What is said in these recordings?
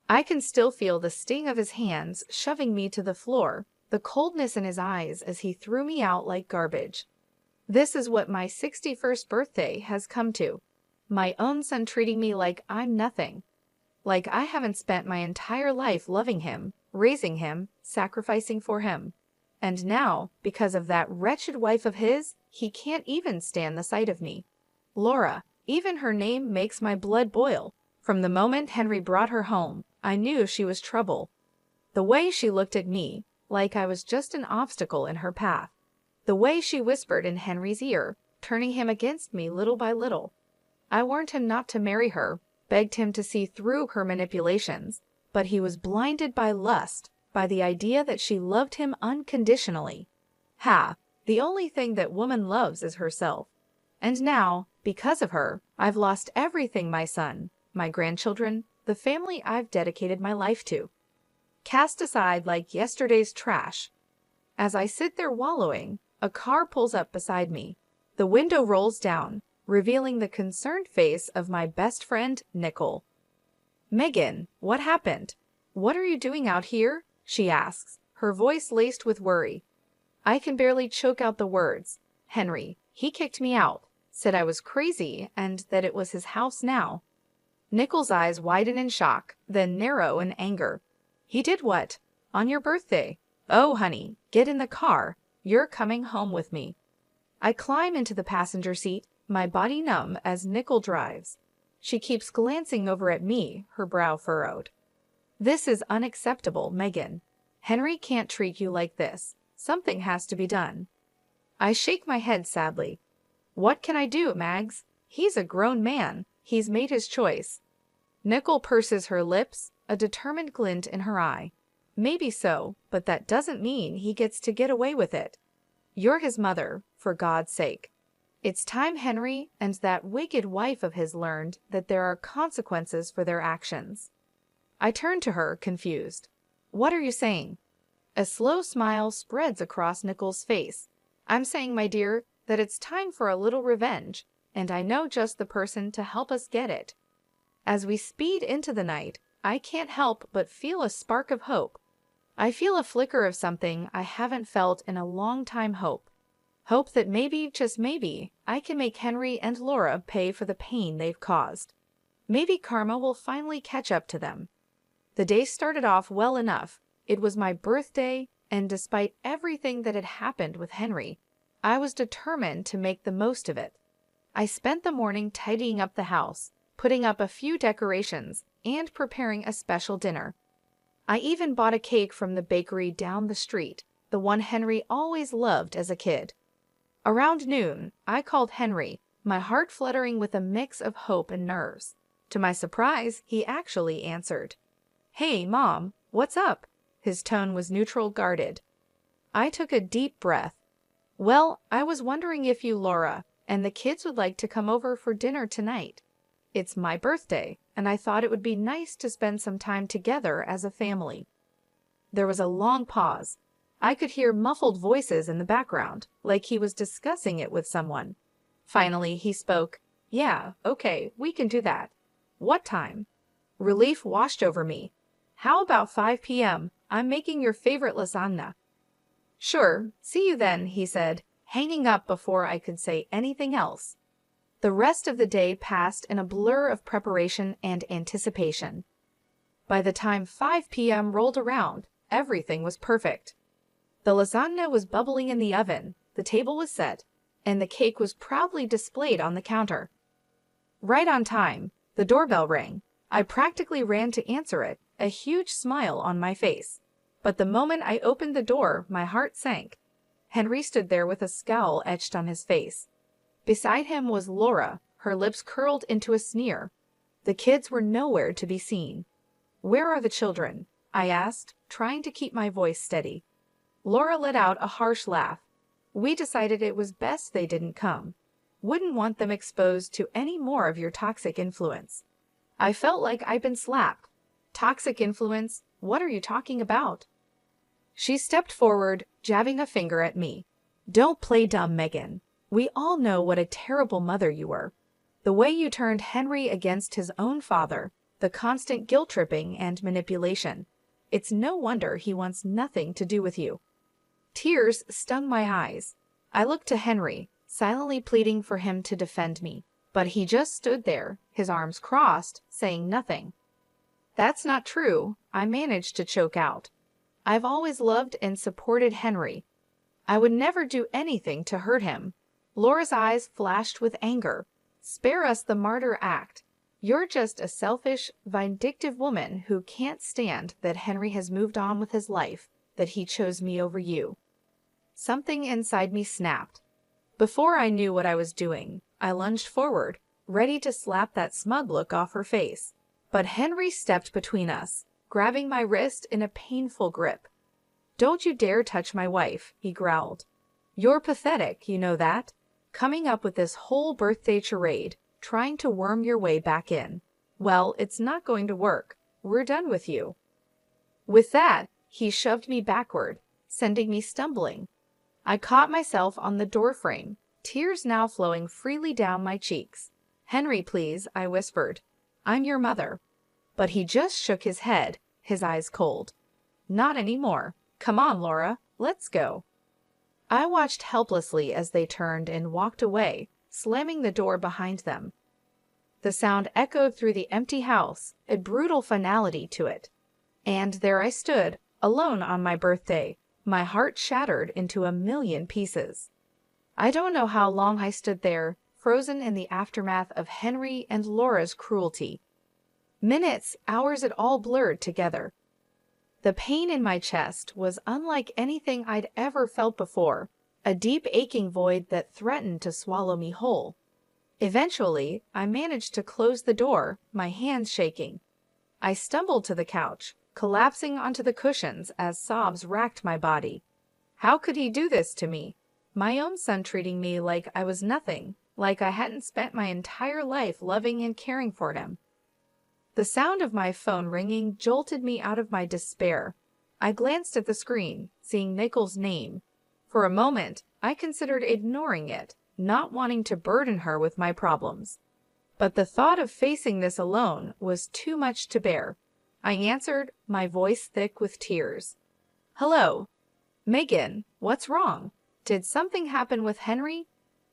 I can still feel the sting of his hands shoving me to the floor, the coldness in his eyes as he threw me out like garbage. This is what my 61st birthday has come to. My own son treating me like I'm nothing. Like I haven't spent my entire life loving him, raising him, sacrificing for him. And now, because of that wretched wife of his, he can't even stand the sight of me. Laura, even her name makes my blood boil. From the moment Henry brought her home, I knew she was trouble. The way she looked at me, like I was just an obstacle in her path. The way she whispered in Henry's ear, turning him against me little by little. I warned him not to marry her, begged him to see through her manipulations, but he was blinded by lust, by the idea that she loved him unconditionally. Ha! The only thing that woman loves is herself. And now, because of her, I've lost everything: my son, my grandchildren, the family I've dedicated my life to. Cast aside like yesterday's trash. As I sit there wallowing, a car pulls up beside me. The window rolls down, revealing the concerned face of my best friend, Nicole. "Megan, what happened? What are you doing out here?" she asks, her voice laced with worry. I can barely choke out the words. Henry, he kicked me out, said I was crazy and that it was his house now. Nicole's eyes widen in shock, then narrow in anger. "He did what? On your birthday? Oh, honey, get in the car. You're coming home with me." I climb into the passenger seat, my body numb as Nicole drives. She keeps glancing over at me, her brow furrowed. "This is unacceptable, Megan. Henry can't treat you like this. Something has to be done." I shake my head sadly. "What can I do, Mags? He's a grown man. He's made his choice." Nicole purses her lips, a determined glint in her eye. "Maybe so, but that doesn't mean he gets to get away with it. You're his mother, for God's sake. It's time Henry and that wicked wife of his learned that there are consequences for their actions." I turn to her, confused. "What are you saying?" A slow smile spreads across Nicole's face. "I'm saying, my dear, that it's time for a little revenge, and I know just the person to help us get it." As we speed into the night, I can't help but feel a spark of hope. I feel a flicker of something I haven't felt in a long time: hope. Hope that maybe, just maybe, I can make Henry and Laura pay for the pain they've caused. Maybe karma will finally catch up to them. The day started off well enough. It was my birthday, and despite everything that had happened with Henry, I was determined to make the most of it. I spent the morning tidying up the house, putting up a few decorations, and preparing a special dinner. I even bought a cake from the bakery down the street, the one Henry always loved as a kid. Around noon, I called Henry, my heart fluttering with a mix of hope and nerves. To my surprise, he actually answered. "Hey, Mom, what's up?" His tone was neutral, guarded. I took a deep breath. "Well, I was wondering if you, Laura, and the kids would like to come over for dinner tonight. It's my birthday, and I thought it would be nice to spend some time together as a family." There was a long pause. I could hear muffled voices in the background, like he was discussing it with someone. Finally, he spoke. "Yeah, okay, we can do that. What time?" Relief washed over me. "How about 5 p.m.? I'm making your favorite lasagna." "Sure, see you then," he said, hanging up before I could say anything else. The rest of the day passed in a blur of preparation and anticipation. By the time 5 p.m. rolled around, everything was perfect. The lasagna was bubbling in the oven, the table was set, and the cake was proudly displayed on the counter. Right on time, the doorbell rang. I practically ran to answer it, a huge smile on my face. But the moment I opened the door, my heart sank. Henry stood there with a scowl etched on his face. Beside him was Laura, her lips curled into a sneer. The kids were nowhere to be seen. "Where are the children?" I asked, trying to keep my voice steady. Laura let out a harsh laugh. "We decided it was best they didn't come. Wouldn't want them exposed to any more of your toxic influence." I felt like I'd been slapped. "Toxic influence? What are you talking about?" She stepped forward, jabbing a finger at me. "Don't play dumb, Megan. We all know what a terrible mother you were. The way you turned Henry against his own father, the constant guilt-tripping and manipulation. It's no wonder he wants nothing to do with you." Tears stung my eyes. I looked to Henry, silently pleading for him to defend me. But he just stood there, his arms crossed, saying nothing. "That's not true," I managed to choke out. "I've always loved and supported Henry. I would never do anything to hurt him." Laura's eyes flashed with anger. "Spare us the martyr act. You're just a selfish, vindictive woman who can't stand that Henry has moved on with his life, that he chose me over you." Something inside me snapped. Before I knew what I was doing, I lunged forward, ready to slap that smug look off her face. But Henry stepped between us, grabbing my wrist in a painful grip. "Don't you dare touch my wife," he growled. "You're pathetic, you know that? Coming up with this whole birthday charade, trying to worm your way back in. Well, it's not going to work. We're done with you." With that, he shoved me backward, sending me stumbling. I caught myself on the doorframe, tears now flowing freely down my cheeks. "Henry, please," I whispered. "I'm your mother." But he just shook his head, his eyes cold. "Not anymore. Come on, Laura, let's go." I watched helplessly as they turned and walked away, slamming the door behind them. The sound echoed through the empty house, a brutal finality to it. And there I stood, alone on my birthday, my heart shattered into a million pieces. I don't know how long I stood there, frozen in the aftermath of Henry and Laura's cruelty. Minutes, hours, it all blurred together. The pain in my chest was unlike anything I'd ever felt before, a deep aching void that threatened to swallow me whole. Eventually, I managed to close the door, my hands shaking. I stumbled to the couch, collapsing onto the cushions as sobs racked my body. How could he do this to me? My own son treating me like I was nothing, like I hadn't spent my entire life loving and caring for him. The sound of my phone ringing jolted me out of my despair. I glanced at the screen, seeing Nicole's name. For a moment, I considered ignoring it, not wanting to burden her with my problems. But the thought of facing this alone was too much to bear. I answered, my voice thick with tears. "Hello. Megan, what's wrong? Did something happen with Henry?"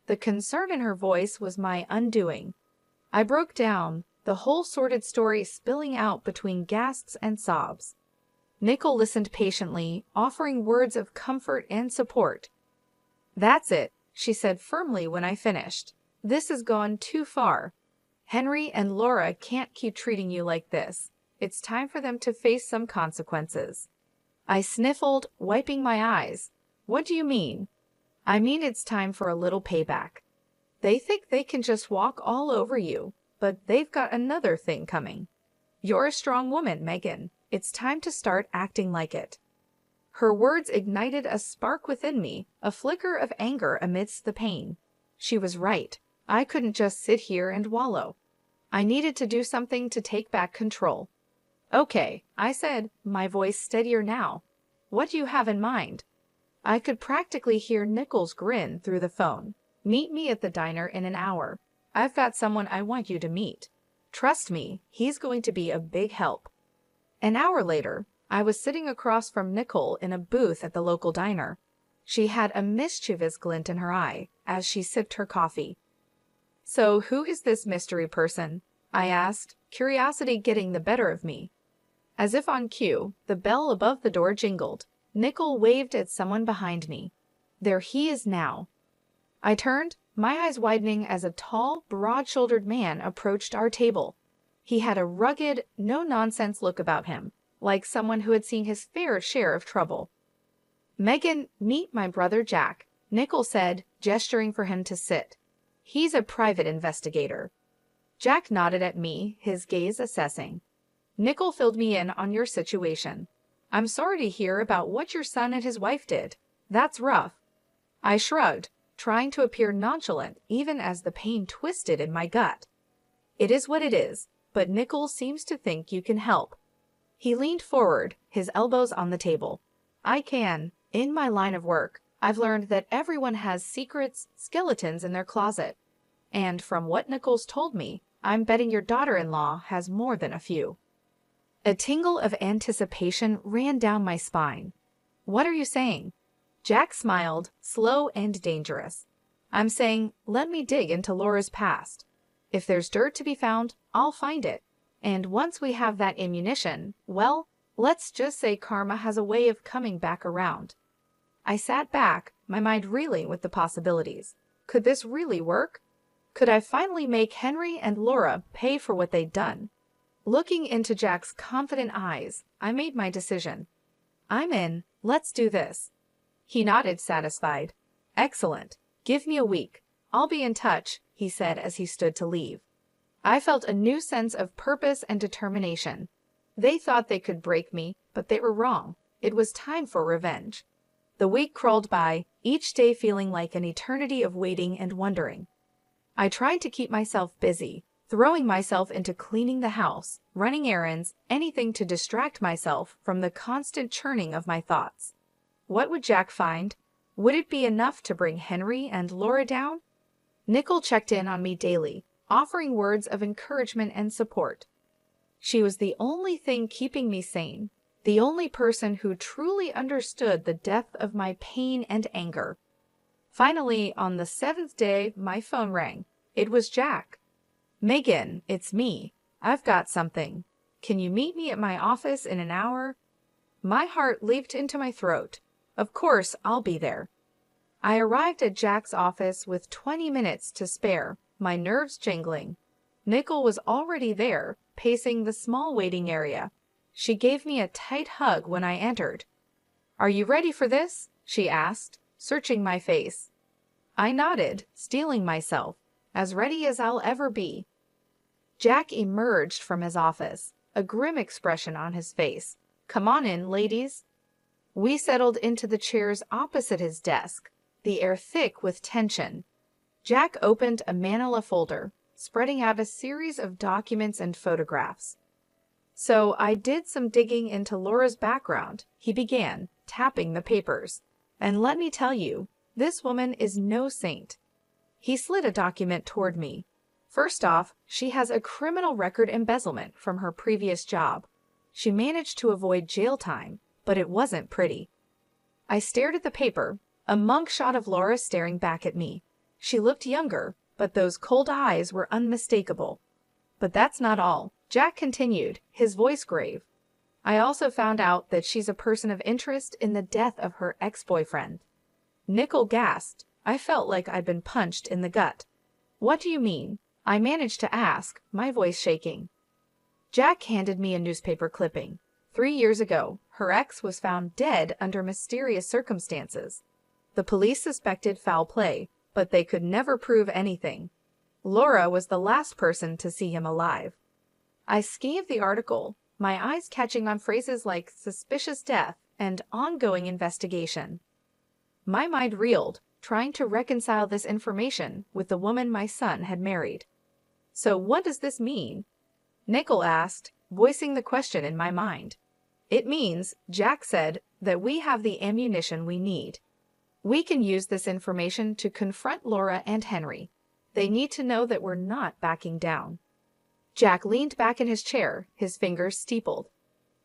The concern in her voice was my undoing. I broke down, the whole sordid story spilling out between gasps and sobs. Nicole listened patiently, offering words of comfort and support. "That's it," she said firmly when I finished. "This has gone too far. Henry and Laura can't keep treating you like this. It's time for them to face some consequences." I sniffled, wiping my eyes. "What do you mean?" "I mean it's time for a little payback. They think they can just walk all over you, but they've got another thing coming. You're a strong woman, Megan. It's time to start acting like it." Her words ignited a spark within me, a flicker of anger amidst the pain. She was right. I couldn't just sit here and wallow. I needed to do something to take back control. "Okay," I said, my voice steadier now. "What do you have in mind?" I could practically hear Nicole's grin through the phone. "Meet me at the diner in an hour. I've got someone I want you to meet. Trust me, he's going to be a big help." An hour later, I was sitting across from Nicole in a booth at the local diner. She had a mischievous glint in her eye as she sipped her coffee. "So who is this mystery person?" I asked, curiosity getting the better of me. As if on cue, the bell above the door jingled. Nicole waved at someone behind me. There he is now. I turned, my eyes widening as a tall, broad-shouldered man approached our table. He had a rugged, no-nonsense look about him, like someone who had seen his fair share of trouble. "Megan, meet my brother Jack," Nicole said, gesturing for him to sit. "He's a private investigator." Jack nodded at me, his gaze assessing. "Nicole filled me in on your situation. I'm sorry to hear about what your son and his wife did. That's rough." I shrugged, trying to appear nonchalant even as the pain twisted in my gut. "It is what it is, but Nicole seems to think you can help." He leaned forward, his elbows on the table. In my line of work, I've learned that everyone has secrets, skeletons in their closet. And from what Nicole's told me, I'm betting your daughter-in-law has more than a few." A tingle of anticipation ran down my spine. "What are you saying?" Jack smiled, slow and dangerous. "I'm saying, let me dig into Laura's past. If there's dirt to be found, I'll find it. And once we have that ammunition, well, let's just say karma has a way of coming back around." I sat back, my mind reeling with the possibilities. Could this really work? Could I finally make Henry and Laura pay for what they'd done? Looking into Jack's confident eyes, I made my decision. "I'm in. Let's do this." He nodded, satisfied. "Excellent. Give me a week. I'll be in touch," he said as he stood to leave. I felt a new sense of purpose and determination. They thought they could break me, but they were wrong. It was time for revenge. The week crawled by, each day feeling like an eternity of waiting and wondering. I tried to keep myself busy, throwing myself into cleaning the house, running errands, anything to distract myself from the constant churning of my thoughts. What would Jack find? Would it be enough to bring Henry and Laura down? Nicole checked in on me daily, offering words of encouragement and support. She was the only thing keeping me sane, the only person who truly understood the depth of my pain and anger. Finally, on the 7th day, my phone rang. It was Jack. "Megan, it's me. I've got something. Can you meet me at my office in an hour?" My heart leaped into my throat. Of course, I'll be there. I arrived at Jack's office with 20 minutes to spare, my nerves jingling. Nicole was already there, pacing the small waiting area. She gave me a tight hug when I entered. "Are you ready for this?" she asked, searching my face. I nodded, steeling myself, as ready as I'll ever be. Jack emerged from his office, a grim expression on his face. "Come on in, ladies." We settled into the chairs opposite his desk, the air thick with tension. Jack opened a manila folder, spreading out a series of documents and photographs. "So I did some digging into Laura's background," he began, tapping the papers. "And let me tell you, this woman is no saint." He slid a document toward me. "First off, she has a criminal record embezzlement from her previous job. She managed to avoid jail time, but it wasn't pretty." I stared at the paper, a monk shot of Laura staring back at me. She looked younger, but those cold eyes were unmistakable. "But that's not all," Jack continued, his voice grave. "I also found out that she's a person of interest in the death of her ex-boyfriend." Nicole gasped. I felt like I'd been punched in the gut. "What do you mean?" I managed to ask, my voice shaking. Jack handed me a newspaper clipping. 3 years ago, her ex was found dead under mysterious circumstances. The police suspected foul play, but they could never prove anything. Laura was the last person to see him alive. I scanned the article, my eyes catching on phrases like suspicious death and ongoing investigation. My mind reeled, trying to reconcile this information with the woman my son had married. "So what does this mean?" Nicole asked, voicing the question in my mind. "It means," Jack said, "that we have the ammunition we need. We can use this information to confront Laura and Henry. They need to know that we're not backing down." Jack leaned back in his chair, his fingers steepled.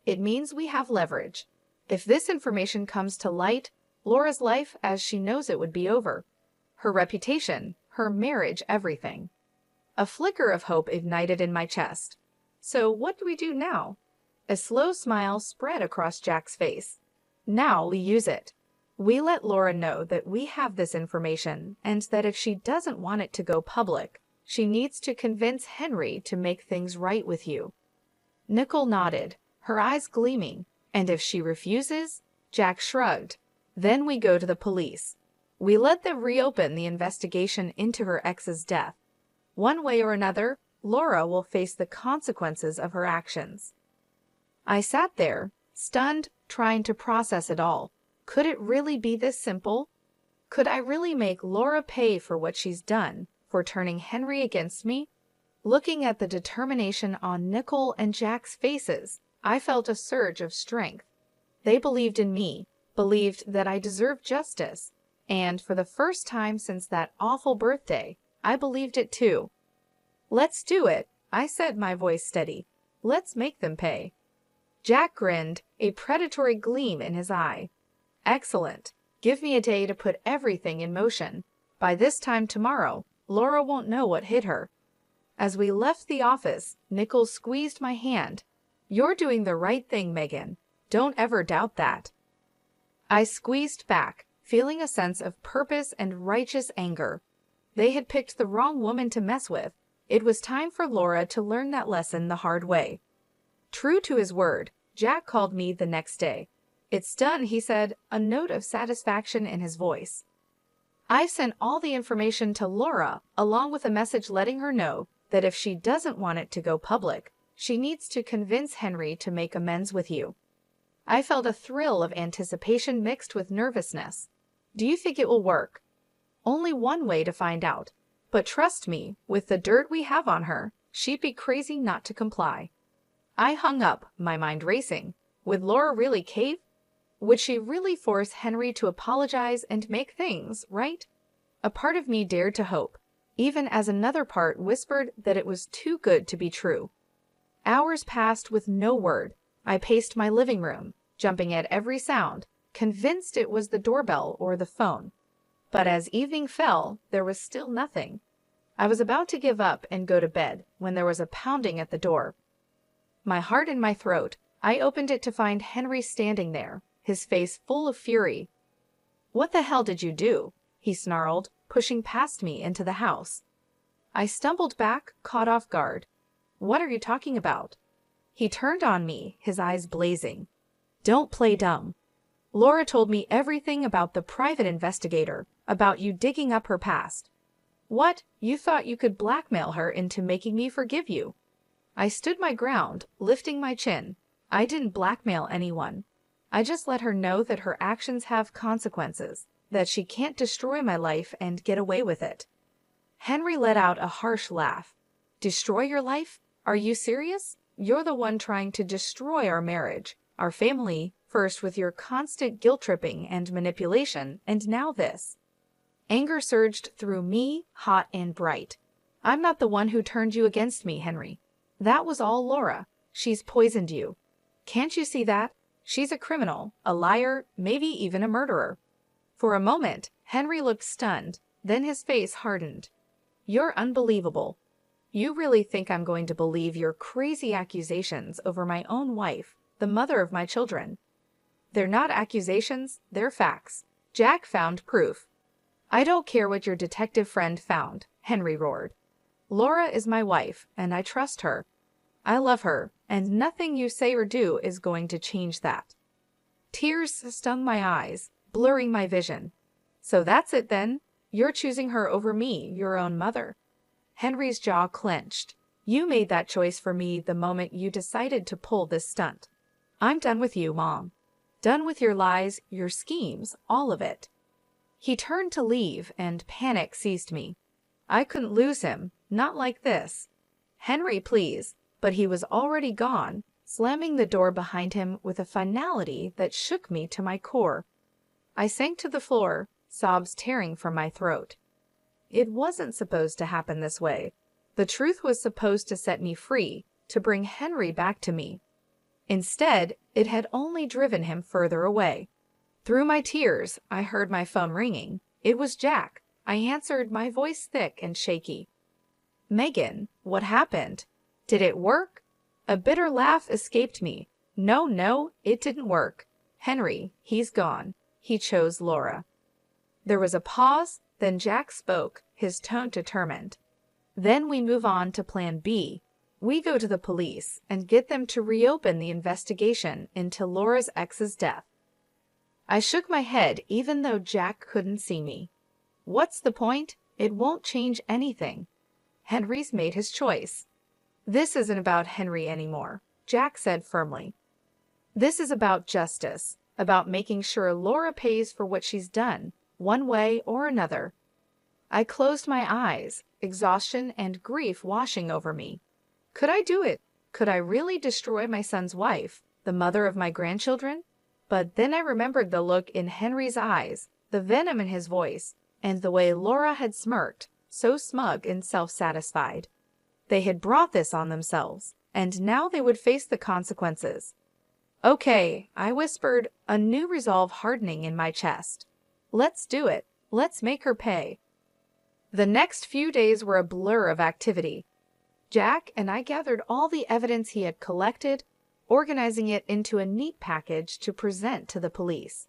"It means we have leverage. If this information comes to light, Laura's life as she knows it would be over. Her reputation, her marriage, everything." A flicker of hope ignited in my chest. "So what do we do now?" A slow smile spread across Jack's face. "Now we use it. We let Laura know that we have this information and that if she doesn't want it to go public, she needs to convince Henry to make things right with you." Nicole nodded, her eyes gleaming. "And if she refuses?" Jack shrugged. "Then we go to the police. We let them reopen the investigation into her ex's death. One way or another, Laura will face the consequences of her actions." I sat there, stunned, trying to process it all. Could it really be this simple? Could I really make Laura pay for what she's done, for turning Henry against me? Looking at the determination on Nicole and Jack's faces, I felt a surge of strength. They believed in me, believed that I deserved justice, and for the first time since that awful birthday, I believed it too. Let's do it, I said, my voice steady. Let's make them pay. Jack grinned, a predatory gleam in his eye. Excellent. Give me a day to put everything in motion. By this time tomorrow, Laura won't know what hit her. As we left the office, Nichols squeezed my hand. You're doing the right thing, Megan. Don't ever doubt that. I squeezed back, feeling a sense of purpose and righteous anger. They had picked the wrong woman to mess with. It was time for Laura to learn that lesson the hard way. True to his word, Jack called me the next day. It's done, he said, a note of satisfaction in his voice. I've sent all the information to Laura, along with a message letting her know that if she doesn't want it to go public, she needs to convince Henry to make amends with you. I felt a thrill of anticipation mixed with nervousness. Do you think it will work? Only one way to find out. But trust me, with the dirt we have on her, she'd be crazy not to comply. I hung up, my mind racing. Would Laura really cave? Would she really force Henry to apologize and make things right? A part of me dared to hope, even as another part whispered that it was too good to be true. Hours passed with no word. I paced my living room, jumping at every sound, convinced it was the doorbell or the phone. But as evening fell, there was still nothing. I was about to give up and go to bed when there was a pounding at the door. My heart in my throat, I opened it to find Henry standing there, his face full of fury. What the hell did you do? He snarled, pushing past me into the house. I stumbled back, caught off guard. What are you talking about? He turned on me, his eyes blazing. Don't play dumb. Laura told me everything about the private investigator, about you digging up her past. What? You thought you could blackmail her into making me forgive you? I stood my ground, lifting my chin. I didn't blackmail anyone. I just let her know that her actions have consequences, that she can't destroy my life and get away with it. Henry let out a harsh laugh. Destroy your life? Are you serious? You're the one trying to destroy our marriage, our family, first with your constant guilt-tripping and manipulation, and now this. Anger surged through me, hot and bright. I'm not the one who turned you against me, Henry. That was all Laura. She's poisoned you. Can't you see that? She's a criminal, a liar, maybe even a murderer. For a moment, Henry looked stunned, then his face hardened. You're unbelievable. You really think I'm going to believe your crazy accusations over my own wife, the mother of my children? They're not accusations, they're facts. Jack found proof. I don't care what your detective friend found, Henry roared. Laura is my wife, and I trust her. I love her, and nothing you say or do is going to change that. Tears stung my eyes, blurring my vision. So that's it then? You're choosing her over me, your own mother. Henry's jaw clenched. You made that choice for me the moment you decided to pull this stunt. I'm done with you, Mom. Done with your lies, your schemes, all of it. He turned to leave, and panic seized me. I couldn't lose him, not like this. Henry, please. But he was already gone, slamming the door behind him with a finality that shook me to my core. I sank to the floor, sobs tearing from my throat. It wasn't supposed to happen this way. The truth was supposed to set me free, to bring Henry back to me. Instead, it had only driven him further away. Through my tears, I heard my phone ringing. It was Jack. I answered, my voice thick and shaky. Megan, what happened? Did it work? A bitter laugh escaped me. No, it didn't work. Henry, he's gone. He chose Laura. There was a pause, then Jack spoke, his tone determined. Then we move on to Plan B. We go to the police and get them to reopen the investigation into Laura's ex's death. I shook my head even though Jack couldn't see me. What's the point? It won't change anything. Henry's made his choice. This isn't about Henry anymore, Jack said firmly. This is about justice, about making sure Laura pays for what she's done, one way or another. I closed my eyes, exhaustion and grief washing over me. Could I do it? Could I really destroy my son's wife, the mother of my grandchildren? But then I remembered the look in Henry's eyes, the venom in his voice, and the way Laura had smirked, so smug and self-satisfied. They had brought this on themselves, and now they would face the consequences. Okay, I whispered, a new resolve hardening in my chest. Let's do it. Let's make her pay. The next few days were a blur of activity. Jack and I gathered all the evidence he had collected, organizing it into a neat package to present to the police.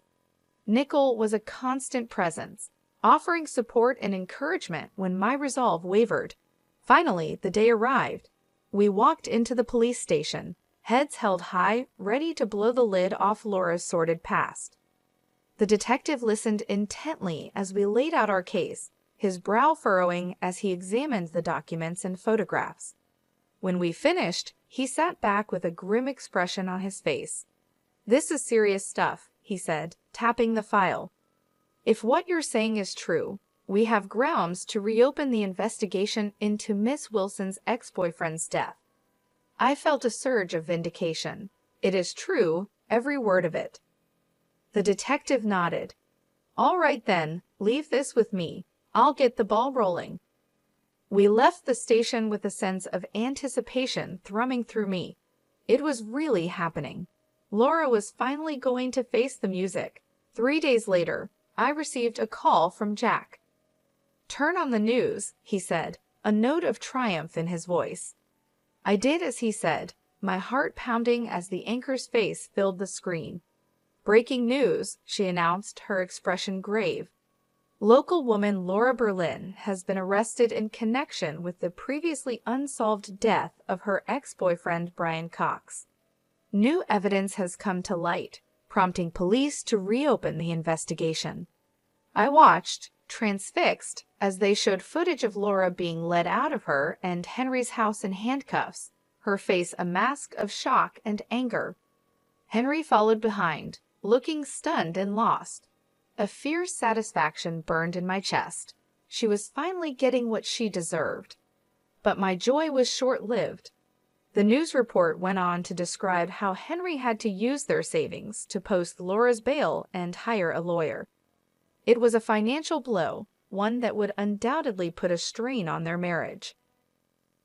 Nickel was a constant presence, offering support and encouragement when my resolve wavered. Finally, the day arrived. We walked into the police station, heads held high, ready to blow the lid off Laura's sordid past. The detective listened intently as we laid out our case, his brow furrowing as he examined the documents and photographs. When we finished, he sat back with a grim expression on his face. "This is serious stuff," he said, tapping the file. "If what you're saying is true, we have grounds to reopen the investigation into Miss Wilson's ex-boyfriend's death." I felt a surge of vindication. It is true, every word of it. The detective nodded. "All right then, leave this with me. I'll get the ball rolling." We left the station with a sense of anticipation thrumming through me. It was really happening. Laura was finally going to face the music. 3 days later, I received a call from Jack. "Turn on the news," he said, a note of triumph in his voice. I did as he said, my heart pounding as the anchor's face filled the screen. "Breaking news," she announced, her expression grave. Local woman Laura Berlin has been arrested in connection with the previously unsolved death of her ex-boyfriend Brian Cox. New evidence has come to light, prompting police to reopen the investigation. I watched, transfixed, as they showed footage of Laura being led out of her and Henry's house in handcuffs, her face a mask of shock and anger. Henry followed behind, looking stunned and lost. A fierce satisfaction burned in my chest. She was finally getting what she deserved. But my joy was short-lived. The news report went on to describe how Henry had to use their savings to post Laura's bail and hire a lawyer. It was a financial blow, one that would undoubtedly put a strain on their marriage.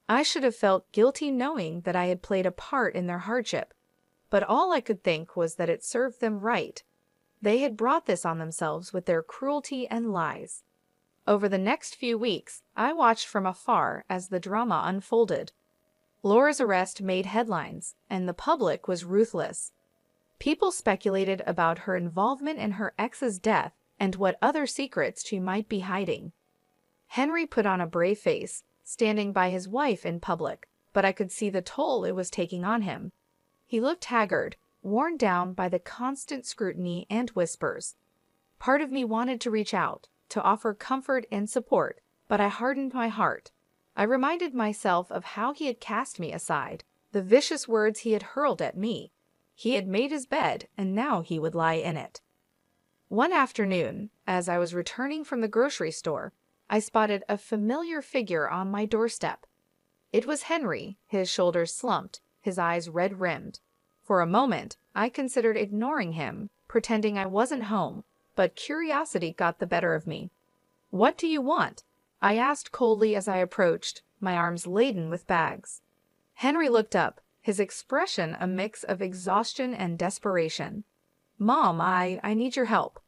I should have felt guilty knowing that I had played a part in their hardship, but all I could think was that it served them right. They had brought this on themselves with their cruelty and lies. Over the next few weeks, I watched from afar as the drama unfolded. Laura's arrest made headlines, and the public was ruthless. People speculated about her involvement in her ex's death and what other secrets she might be hiding. Henry put on a brave face, standing by his wife in public, but I could see the toll it was taking on him. He looked haggard, worn down by the constant scrutiny and whispers. Part of me wanted to reach out, to offer comfort and support, but I hardened my heart. I reminded myself of how he had cast me aside, the vicious words he had hurled at me. He had made his bed, and now he would lie in it. One afternoon, as I was returning from the grocery store, I spotted a familiar figure on my doorstep. It was Henry, his shoulders slumped, his eyes red-rimmed. For a moment, I considered ignoring him, pretending I wasn't home, but curiosity got the better of me. "What do you want?" I asked coldly as I approached, my arms laden with bags. Henry looked up, his expression a mix of exhaustion and desperation. "Mom, I need your help."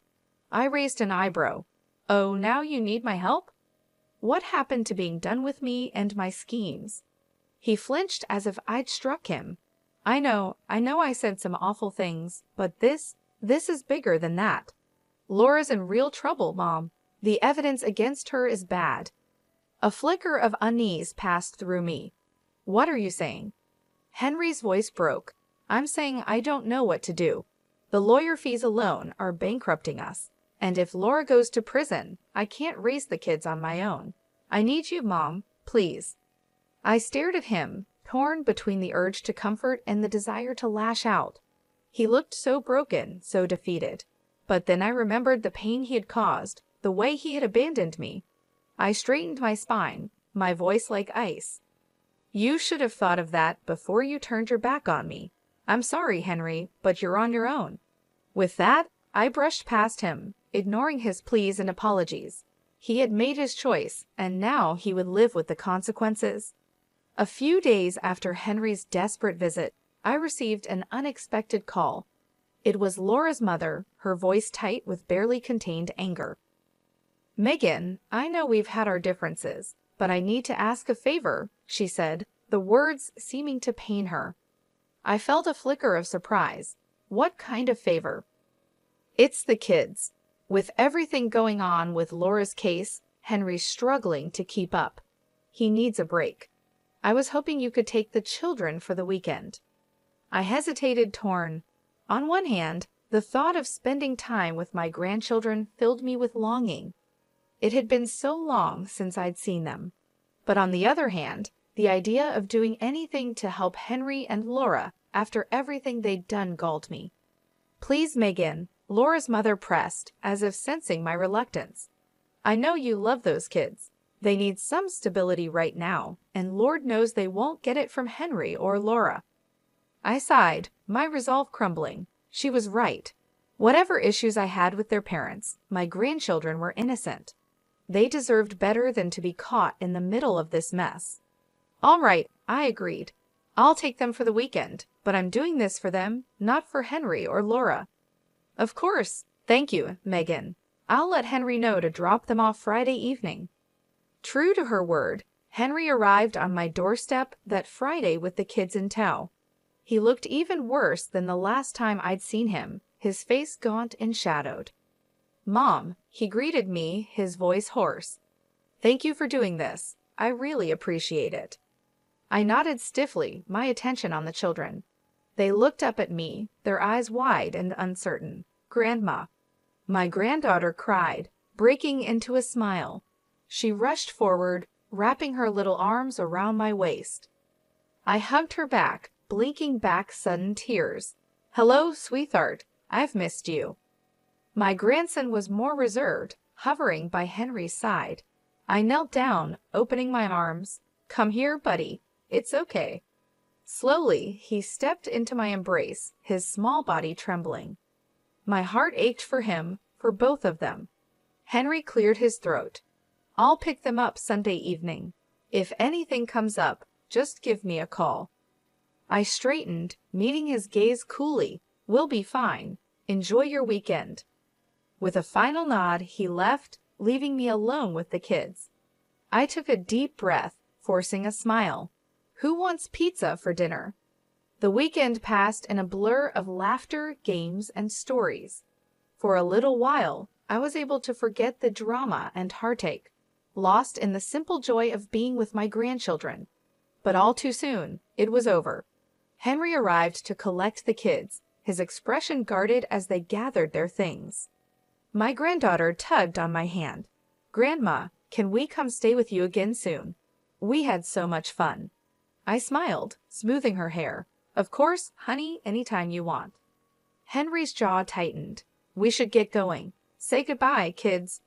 I raised an eyebrow. "Oh, now you need my help? What happened to being done with me and my schemes?" He flinched as if I'd struck him. I know I said some awful things, but this is bigger than that. Laura's in real trouble, Mom. The evidence against her is bad." A flicker of unease passed through me. "What are you saying?" Henry's voice broke. "I'm saying I don't know what to do. The lawyer fees alone are bankrupting us, and if Laura goes to prison, I can't raise the kids on my own. I need you, Mom, please." I stared at him, torn between the urge to comfort and the desire to lash out. He looked so broken, so defeated. But then I remembered the pain he had caused, the way he had abandoned me. I straightened my spine, my voice like ice. "You should have thought of that before you turned your back on me. I'm sorry, Henry, but you're on your own." With that, I brushed past him, ignoring his pleas and apologies. He had made his choice, and now he would live with the consequences. A few days after Henry's desperate visit, I received an unexpected call. It was Laura's mother, her voice tight with barely contained anger. "Megan, I know we've had our differences, but I need to ask a favor," she said, the words seeming to pain her. I felt a flicker of surprise. What kind of favor? "It's the kids. With everything going on with Laura's case, Henry's struggling to keep up. He needs a break. I was hoping you could take the children for the weekend." I hesitated, torn. On one hand, the thought of spending time with my grandchildren filled me with longing. It had been so long since I'd seen them. But on the other hand, the idea of doing anything to help Henry and Laura after everything they'd done galled me. "Please, Megan," Laura's mother pressed, as if sensing my reluctance. "I know you love those kids. They need some stability right now, and Lord knows they won't get it from Henry or Laura." I sighed, my resolve crumbling. She was right. Whatever issues I had with their parents, my grandchildren were innocent. They deserved better than to be caught in the middle of this mess. "All right," I agreed. "I'll take them for the weekend, but I'm doing this for them, not for Henry or Laura." "Of course. Thank you, Megan. I'll let Henry know to drop them off Friday evening." True to her word, Henry arrived on my doorstep that Friday with the kids in tow. He looked even worse than the last time I'd seen him, his face gaunt and shadowed. "Mom," he greeted me, his voice hoarse. "Thank you for doing this. I really appreciate it." I nodded stiffly, my attention on the children. They looked up at me, their eyes wide and uncertain. "Grandma." My granddaughter cried, breaking into a smile. She rushed forward, wrapping her little arms around my waist. I hugged her back, blinking back sudden tears. "Hello, sweetheart. I've missed you." My grandson was more reserved, hovering by Henry's side. I knelt down, opening my arms. "Come here, buddy. It's okay." Slowly, he stepped into my embrace, his small body trembling. My heart ached for him, for both of them. Henry cleared his throat. "I'll pick them up Sunday evening. If anything comes up, just give me a call." I straightened, meeting his gaze coolly. "We'll be fine. Enjoy your weekend." With a final nod, he left, leaving me alone with the kids. I took a deep breath, forcing a smile. Who wants pizza for dinner? The weekend passed in a blur of laughter, games, and stories. For a little while, I was able to forget the drama and heartache, lost in the simple joy of being with my grandchildren. But all too soon, it was over. Henry arrived to collect the kids, his expression guarded as they gathered their things. My granddaughter tugged on my hand. "Grandma, can we come stay with you again soon? We had so much fun." I smiled, smoothing her hair. "Of course, honey, anytime you want." Henry's jaw tightened. "We should get going. Say goodbye, kids."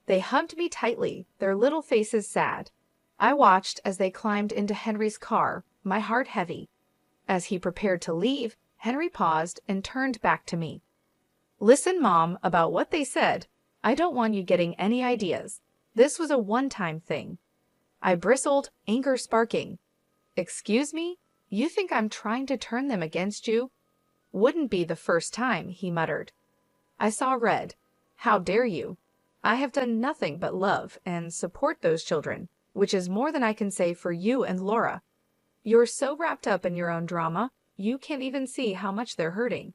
They hugged me tightly, their little faces sad. I watched as they climbed into Henry's car, my heart heavy. As he prepared to leave, Henry paused and turned back to me. "Listen, Mom, about what they said. I don't want you getting any ideas. This was a one-time thing." I bristled, anger sparking. "Excuse me? You think I'm trying to turn them against you?" "Wouldn't be the first time," he muttered. I saw red. "How dare you? I have done nothing but love and support those children, which is more than I can say for you and Laura. You're so wrapped up in your own drama, you can't even see how much they're hurting."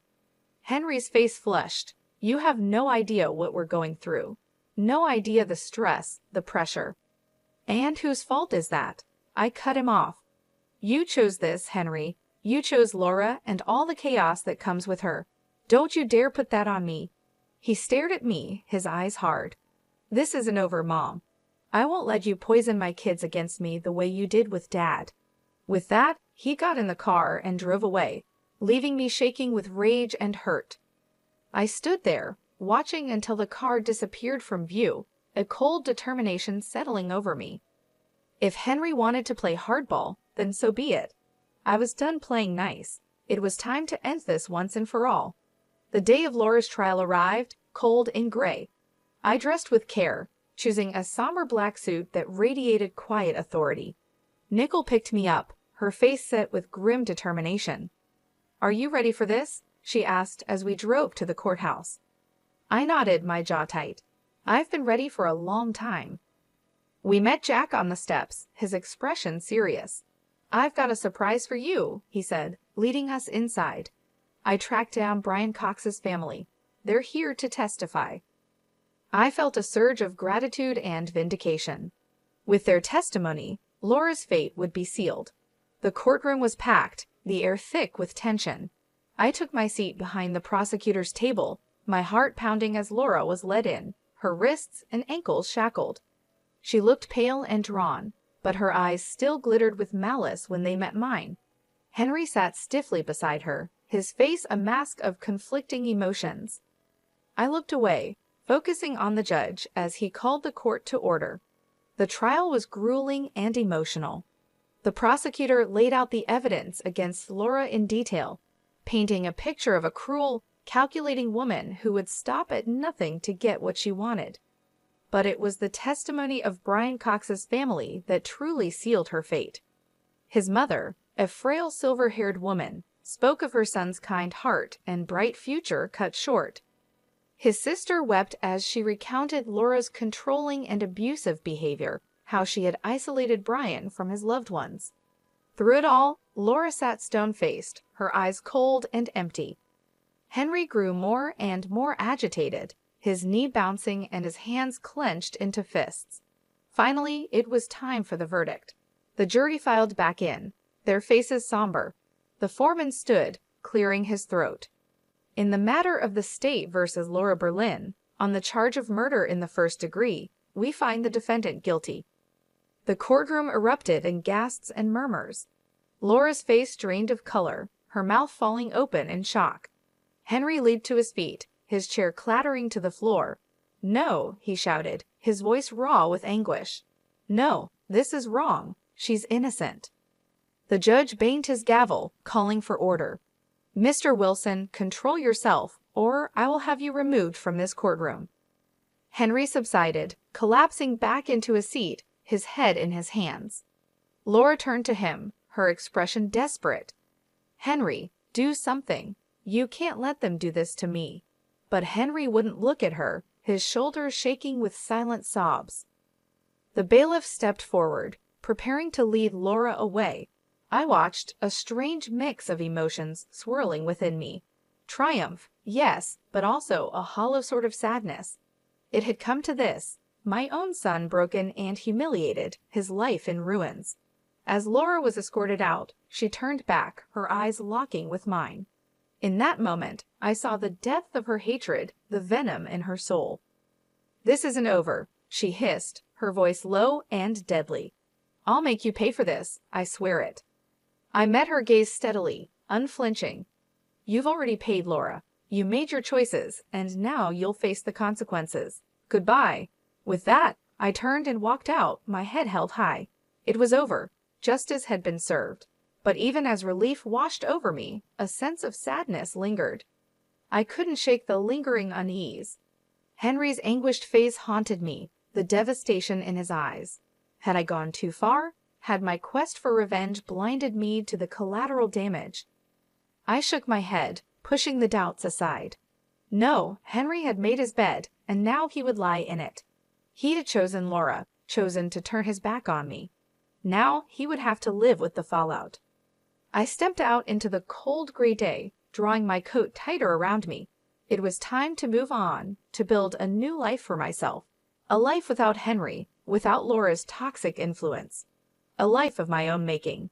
Henry's face flushed. "You have no idea what we're going through. No idea the stress, the pressure." "And whose fault is that?" I cut him off. "You chose this, Henry. You chose Laura and all the chaos that comes with her. Don't you dare put that on me." He stared at me, his eyes hard. "This isn't over, Mom. I won't let you poison my kids against me the way you did with Dad." With that, he got in the car and drove away, leaving me shaking with rage and hurt. I stood there, watching until the car disappeared from view, a cold determination settling over me. If Henry wanted to play hardball, then so be it. I was done playing nice. It was time to end this once and for all. The day of Laura's trial arrived, cold and gray. I dressed with care, choosing a somber black suit that radiated quiet authority. Nickel picked me up, her face set with grim determination. "Are you ready for this?" she asked as we drove to the courthouse. I nodded, my jaw tight. I've been ready for a long time. We met Jack on the steps, his expression serious. "I've got a surprise for you," he said, leading us inside. I tracked down Brian Cox's family. They're here to testify. I felt a surge of gratitude and vindication. With their testimony, Laura's fate would be sealed. The courtroom was packed, the air thick with tension. I took my seat behind the prosecutor's table, my heart pounding as Laura was led in, her wrists and ankles shackled. She looked pale and drawn, but her eyes still glittered with malice when they met mine. Henry sat stiffly beside her, his face a mask of conflicting emotions. I looked away, focusing on the judge as he called the court to order. The trial was grueling and emotional. The prosecutor laid out the evidence against Laura in detail, painting a picture of a cruel, calculating woman who would stop at nothing to get what she wanted. But it was the testimony of Brian Cox's family that truly sealed her fate. His mother, a frail silver-haired woman, spoke of her son's kind heart and bright future cut short. His sister wept as she recounted Laura's controlling and abusive behavior, how she had isolated Brian from his loved ones. Through it all, Laura sat stone-faced, her eyes cold and empty. Henry grew more and more agitated, his knee bouncing and his hands clenched into fists. Finally, it was time for the verdict. The jury filed back in, their faces somber. The foreman stood, clearing his throat. In the matter of the state versus Laura Berlin, on the charge of murder in the first degree, we find the defendant guilty. The courtroom erupted in gasps and murmurs. Laura's face drained of color, her mouth falling open in shock. Henry leaped to his feet, his chair clattering to the floor. "No," he shouted, his voice raw with anguish. "No, this is wrong. She's innocent." The judge banged his gavel, calling for order. "Mr. Wilson, control yourself, or I will have you removed from this courtroom." Henry subsided, collapsing back into his seat, his head in his hands. Laura turned to him, her expression desperate. "Henry, do something. You can't let them do this to me." But Henry wouldn't look at her, his shoulders shaking with silent sobs. The bailiff stepped forward, preparing to lead Laura away. I watched, a strange mix of emotions swirling within me. Triumph, yes, but also a hollow sort of sadness. It had come to this, my own son broken and humiliated, his life in ruins. As Laura was escorted out, she turned back, her eyes locking with mine. In that moment, I saw the depth of her hatred, the venom in her soul. "This isn't over," she hissed, her voice low and deadly. "I'll make you pay for this, I swear it." I met her gaze steadily, unflinching. "You've already paid, Laura. You made your choices, and now you'll face the consequences. Goodbye." With that, I turned and walked out, my head held high. It was over. Justice had been served. But even as relief washed over me, a sense of sadness lingered. I couldn't shake the lingering unease. Henry's anguished face haunted me, the devastation in his eyes. Had I gone too far? Had my quest for revenge blinded me to the collateral damage? I shook my head, pushing the doubts aside. No, Henry had made his bed, and now he would lie in it. He had chosen Laura, chosen to turn his back on me. Now he would have to live with the fallout. I stepped out into the cold gray day, drawing my coat tighter around me. It was time to move on, to build a new life for myself. A life without Henry, without Laura's toxic influence. A life of my own making.